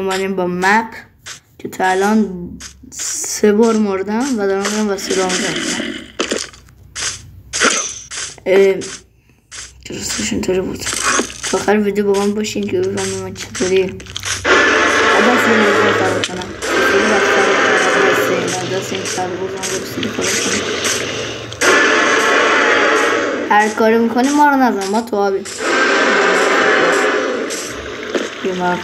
اومدیم با مپ که تا الان 3 بار مردم و دارم میرم و صدا میزنم. درستش اینطوری بود. تا آخر ویدیو با من باشین که بفهمیم من چطوری آدم فیلم رو فرار کنم. خیلی وقت فرار کنم دست این سرباز هم برسیدی فرار کنم. هر کاری میکنیم ما رو نزن، ما تو آبیم. بیمار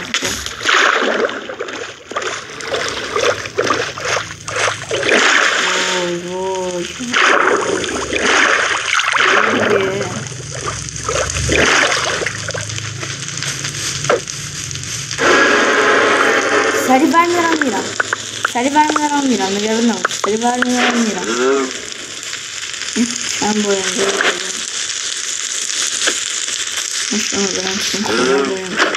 سری برمیدارم میرم. نگرد نبود. سری برمیدارم میرم. چند باید اینجا رو بگم مشتم رو برم چون خدا باید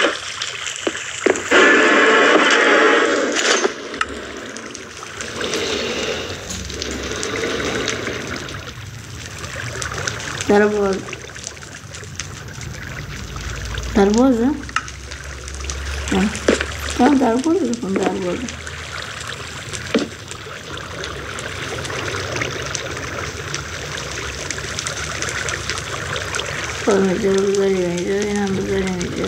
در بازه؟ در بازه اینجا رو بذاریم اینجا، این هم بذاریم اینجا،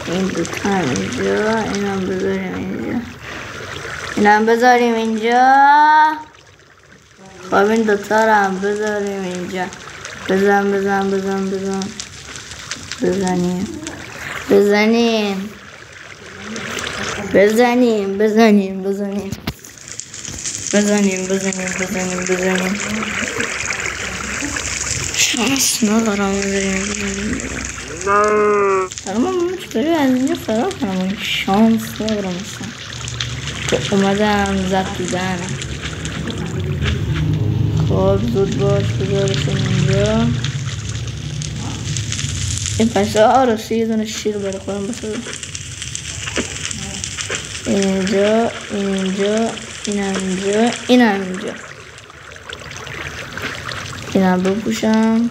این دوتا هم اینجا، این هم بذاریم اینجا. خب این دوتا رو هم بذاریم اینجا. بزنیم. شانس ندارم بزنیم. حالا من چطوری از اینجا فرار کنم؟ شانس ندارم اصلا. که اومدم زد تو دهنم. خب زود باش بذارشون اینجا. این پسه آرسی یه دونه شیر برای خودم بسازم. اینجا اینا رو بپوشم.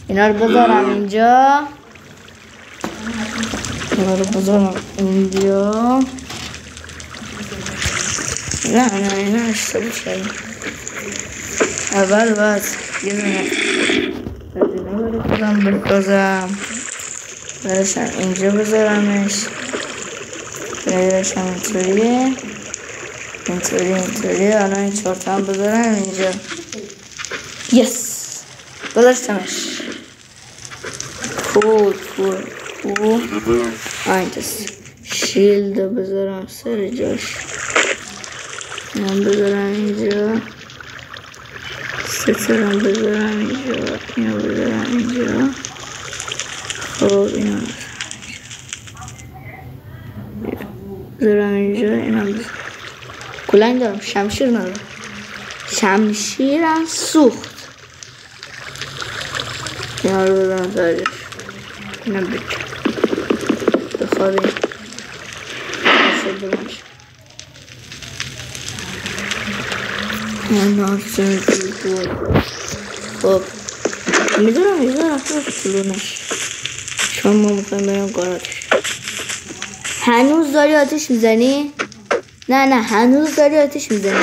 اینا رو بذارم اینجا. نه اینا اشتباه شدیم. اول باید یه دونه برای خودم بسازم. برشم اینجا بذارمش. برشم اینطوری. حالا این 4 تا هم بذارم اینجا. یس گذاشتمش. کول اینجاست. شیلد رو بذارم سر جاش. من بذارم اینجا. سترم بذارم اینجا. اینو بذارم اینجا. خب اینو بذارم اینجا. اینو بذارم. کلنگ دارم. شمشیر ندارم. شمشیرم سوخت. اینا رو بذارم سرش. اینا بکن بخواد این شد بلنش. من ناکسیم بود. خب میدونم اینجا رفته کلونش چون ما میخوایم بریم گاراتش. هنوز داری آتش میزنی؟ نه هنوز داری آتش میزنی.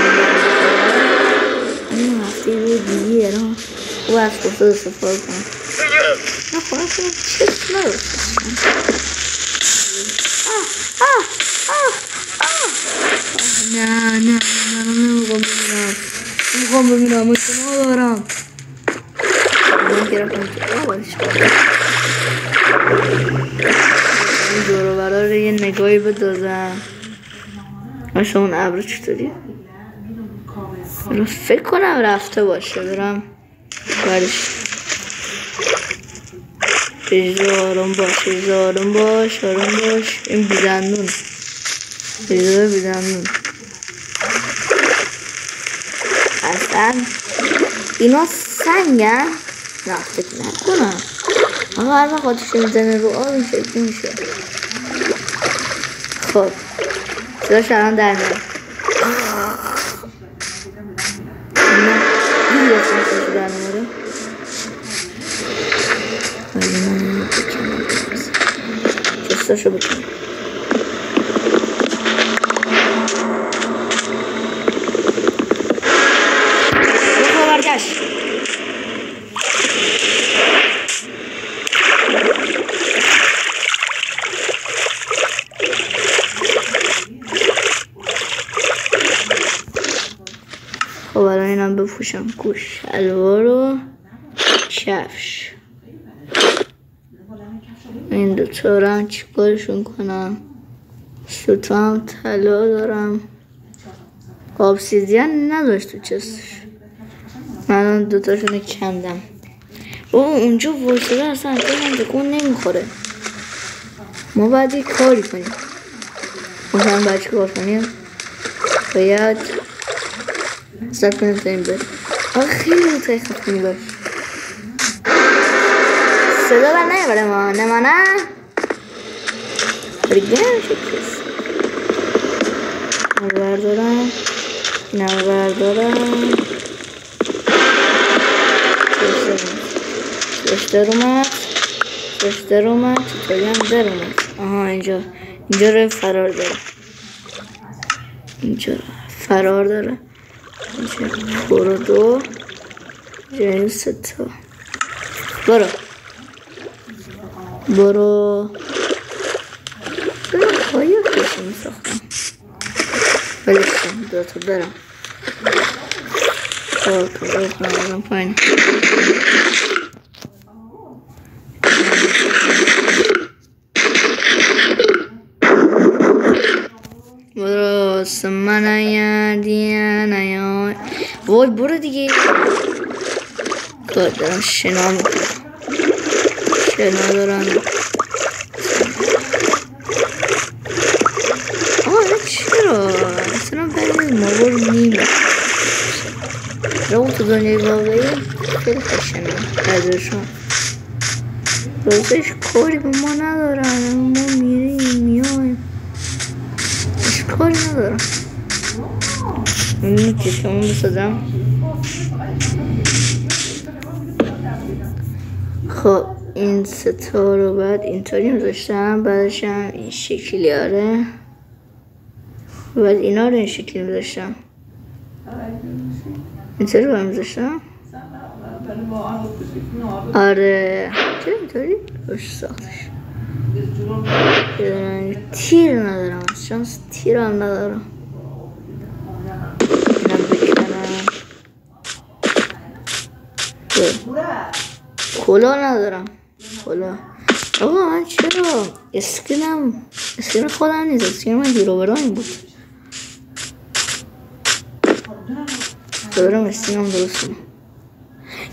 این هفته روی دیگه رو خوب از خود استفاده کنم. نه خواهد کنم چیست نداشت. نه نمیخوام ببینم اشتما دارم. من گرفتم که بازش کنم. این دورو برا رو یه نگاهی بدازم. مثل اون ابر چطوری؟ رو فکر کنم رفته باشه. برم برش. آروم باش. این بیدندون. اصلا اینا سنگن؟ نه فکر نکنم. آقا هر وقت آتیش میزنه رو آب این شکلی میشه. خب صداش الان در میاد. دیدی اصلا صداش در میاره؟ دستاشو بکنیم. برگشت. خب الان اینم بپوشم. شلوار و کفش. این دوتا رو هم چیکارشون کنم؟ دوتا هم طلا دارم. obsidian نداشت تو چستش. من دوتاشونو کندم. اونجا وایساده اصلا من تکون نمیخوره. ما باید یک کاری کنیم. مثلا باید چی کار کنیم؟ باید زد کنیم تا این بر. خیلی تایی خفتونی باش. صدا بر نمیبره ما نمانه. دیگه نمیشه کس. بردارم. اینم بردارم. سوش در اومد چطوری هم در اومد. آها اینجا رو فرار داره. اینجا فرار داره. اینجا برو دو. اینجا این ستا. برو پایی کشی می ساختم. بلیشتم دوتا برم. برم پایین. برو سمن نیا وای برو دیگه. کار دارم شنا میکنم. شنا دارم. چرا؟ اصلا برای ما برو نیمه رو تو دنیای واقعی خیلی خشنه ازشون. روزش کاری به ما ندارن. ما میریم میایم هیچ کاری ندارم. اینو چشمون بسازم. خب این ستا رو بعد اینطوری میذاشتم. بعدش هم این شکلی آره. بعد اینا رو این شکلی میذاشتم. اینطوری رو میذاشتم. آره چرا اینطوری؟ باش ساختش. تیر ندارم. شانس تیر هم ندارم. اینم بکنم. کلا ندارم. کلا آقا من چرا اسکین خودم نیست. اسکین من هیرو برایم بود. دارم اسکینم درست کنم.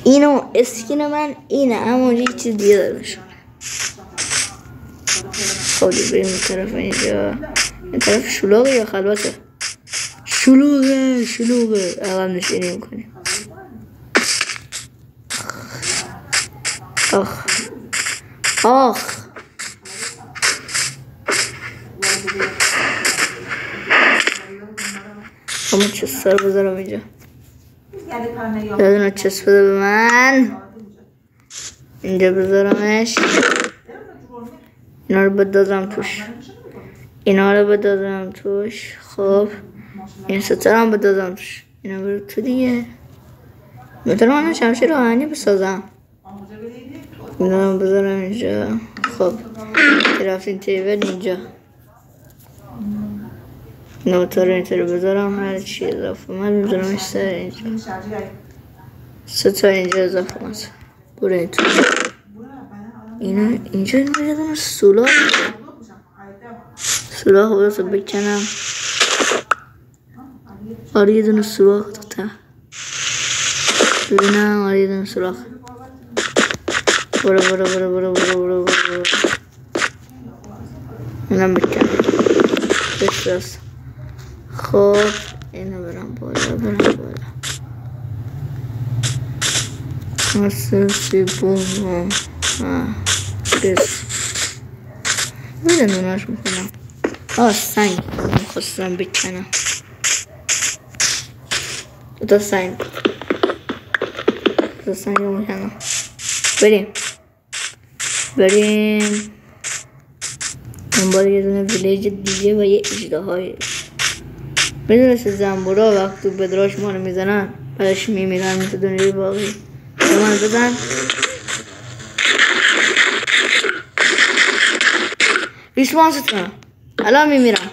اینو اسکین من اینه اما اونجا یه چیز دیگه داره بشون. خب دیگه بریم این طرف. اینجا این طرف شلوغه یا خلوته؟ شلوغه عقب نشینی میکنیم. آخ همون چست رو بذارم اینجا. یادونه چست بده به من. اینجا بذارمش. اینا رو بدازم توش. خب این ستاره هم بدازم توش. اینا برو تو دیگه. میتونم من شمشیر آهنی بسازم. اینا رو بذارم اینجا. خب کرافین تیبل اینجا. نوتا رو اینطوری بذارم. هر چی اضافه من میذارمش سر اینجا. ستا اینجا اضافه من برو اینطور. اینجا یه دونه سولاخ برسه بکنم. آره یه دونه سولاخ تو ته ببینم. آره یه دونه سولاخ. برو اینم بکنم بسرس. خب اینو برم بالا. اساسی بوم بس بده نوناش میکنم. سنگ میخواستم بکنم. دوتا سنگ رو میکنم. بریم دنبال یه دونه ویلیج دیگه و یه اژدهای. میدونسته زنبورا وقتی بدراش ما رو میزنن بعدش میمیرن مثل دنیای باقی. به من بزن. ریسپانس کنم الان میمیرم.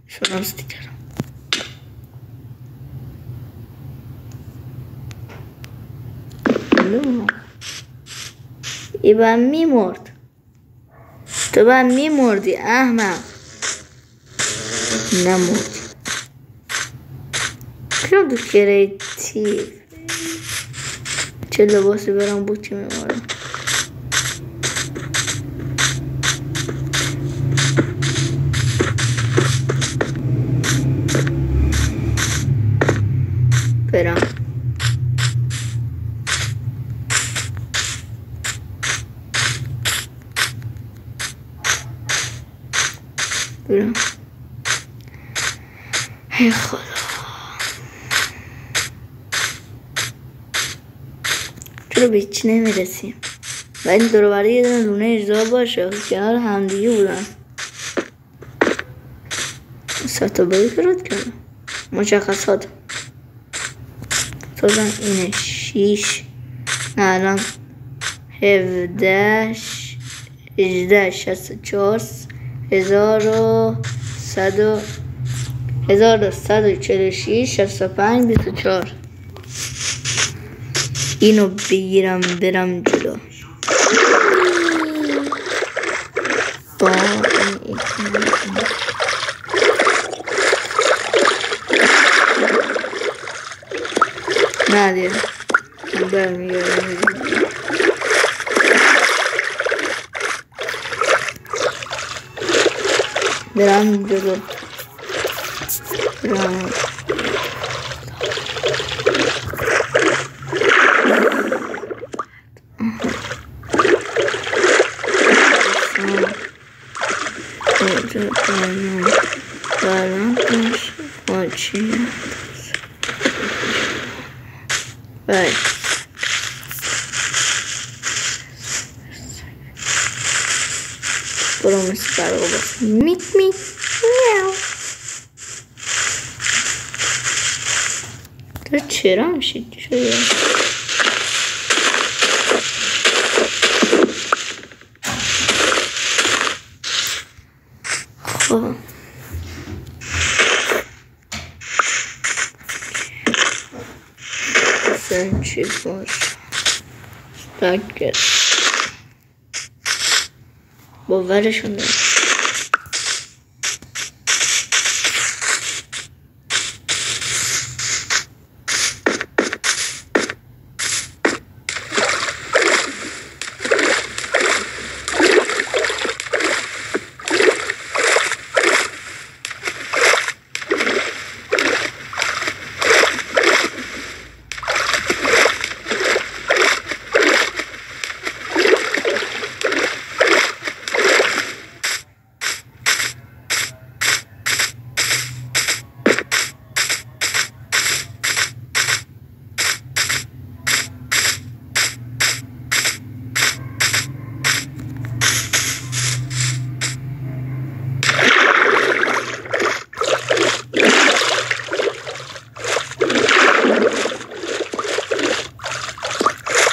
شانس دیگرم. ای با میمرد. تو با میمردی احمق. نمردی. پیرم دو کریتیو. چه لباسی برام بود که میمارم. برم ای خدا. چرا به هیچ نمیرسیم؟ و این دروبره یه دونه لونه اجزا باشه کنار همدیگه بودن. ستابایی فراد کردم مشخصات توزن اینه 6 نه الان 17 18 64 1146 65 24. اینو بگیرم برم جلو. با این نه دیگه برمیگردم برم جلو. برم Right. Podemos estar robot. Meet me. Meow. تو چرا میشید شده؟ خب چی باش بگرد باورشون دارم.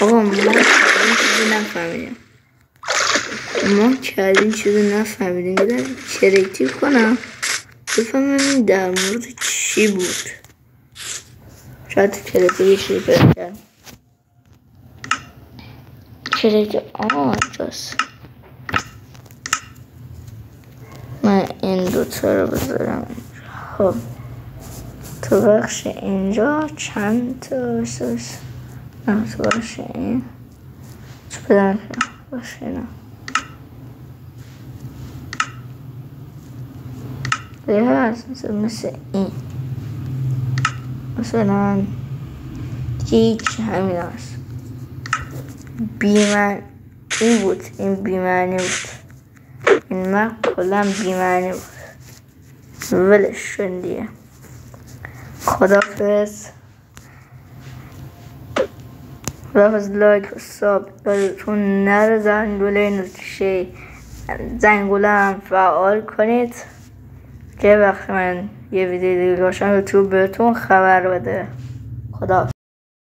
آقا ما این چیزی نفهمیدیم بدن کریتیو کنم بفهمم در مورد چی بود. شاید کریتیو یه چیزی پیدا کرد. کریتیو جاست. من این دوتا رو بذارم خب تو بخش اینجا چند تا اساس نه تو بخش این چه بدن بخش اینا یه هست مثل این مثلا هیچ همین هست بیمن این بود این بیمنی بود این من کلم بیمنی بود ولش شن دیگه. خدافظ خدافظ. لایک و ساب یادتون نره زن دوله نوتیشه زنگوله هم فعال کنید که وقتی من یه ویدیو دیگه باشم یوتیوب بهتون خبر بده. خدا